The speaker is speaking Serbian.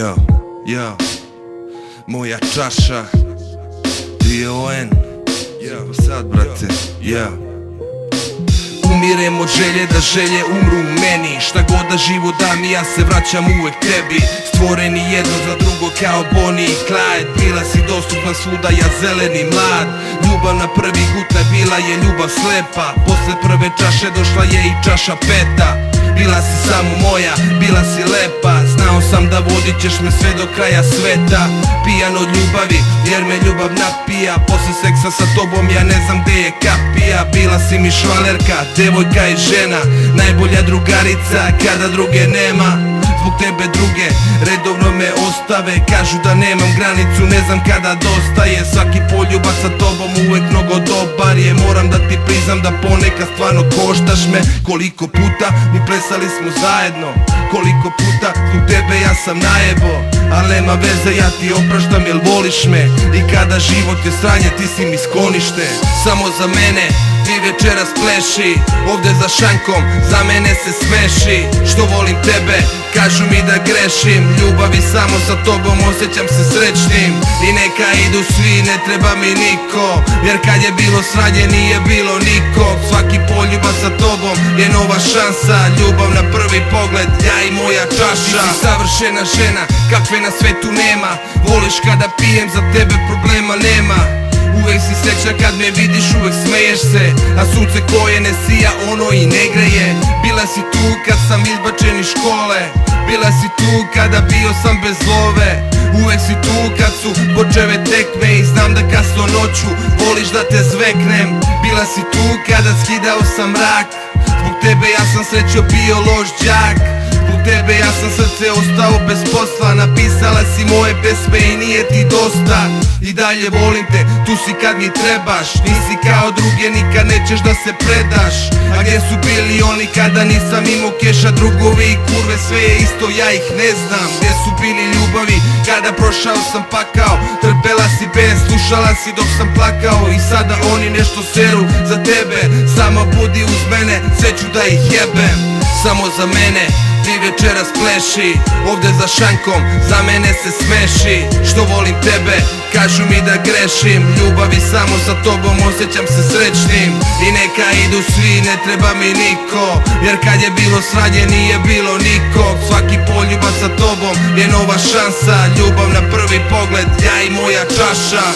Yo, yo, moja čaša, DON, yo, sad brate, yo. Umirem od želje da želje umru u meni. Šta god da život da mi, ja se vraćam uvek tebi. Stvoreni jedno za drugo kao Bonnie i Clyde. Bila si dostupna svuda, ja zeleni mlad. Ljubav na prvi guta bila je ljubav slepa. Posle prve čaše došla je i čaša peta. Bila si samo moja, bila si lepa. Znao sam da vodit ćeš me sve do kraja sveta. Pijan od ljubavi, jer me ljubav napija. Posle seksa sa tobom ja ne znam gde je kapija. Bila si mi švalerka, devojka i žena, najbolja drugarica kada druge nema. Zbog tebe druge redovno me ostave. Kažu da nemam granicu, ne znam kada dostaje. Svaki poljubac sa tobom uvek mnogo dobar je. Moram da ti priznam da ponekad stvarno koštaš me. Koliko puta mi plesali smo zajedno, koliko puta zbog tebe ja sam najebo. Al nema veze, ja ti opraštam jel voliš me. I kada život je sranje, ti si mi sklonište. Samo za mene ti večeras pleši, ovde za šankom za mene se smeši. Što volim tebe, kažu mi da grešim. Ljubavi samo sa tobom osjećam se srećnim. I neka idu svi, ne treba mi niko, jer kad je bilo sranje nije bilo nikog. Svaki poljubac sa tobom je nova šansa. Ljubav na prvi pogled, ja i moja čaša. Ti si savršena žena, kakve na svetu nema. Voliš kada pijem, za tebe problema nema. Uvek si srećna kad me vidiš, uvek smeješ se. A sunce koje ne sija, ono i ne greje. Bila si tu kad sam izbačen iz škole. Bila si tu kada bio sam bez love. Uvek si tu kad su počeve tekme. I znam da kasno noću voliš da te zveknem. Bila si tu kada skidao sam mrak. Zbog tebe ja sam srećo bio loš đak. Zbog tebe ja sam srce ostao bez posla. Napisala si moje pesme i nije ti dosta. I dalje volim te, tu si kad mi trebaš. Nisi kao druge, nikad nećeš da se predaš. A gdje su bili oni kada nisam imao keša? Drugovi i kurve, sve je isto, ja ih ne znam. Gdje su bili ljubavi kada prošao sam pakao? Trpela si bez, slušala si dok sam plakao. I sada oni nešto seru za tebe. Samo budi uz mene, sve ću da ih jebem. Samo za mene ti večeras pleši, ovde za šankom za mene se smeši. Što volim tebe, kažu mi da grešim. Ljubavi samo sa tobom osjećam se srećnim. I neka idu svi, ne treba mi niko, jer kad je bilo sranje nije bilo nikog. Svaki poljubac sa tobom je nova šansa. Ljubav na prvi pogled, ja i moja čaša.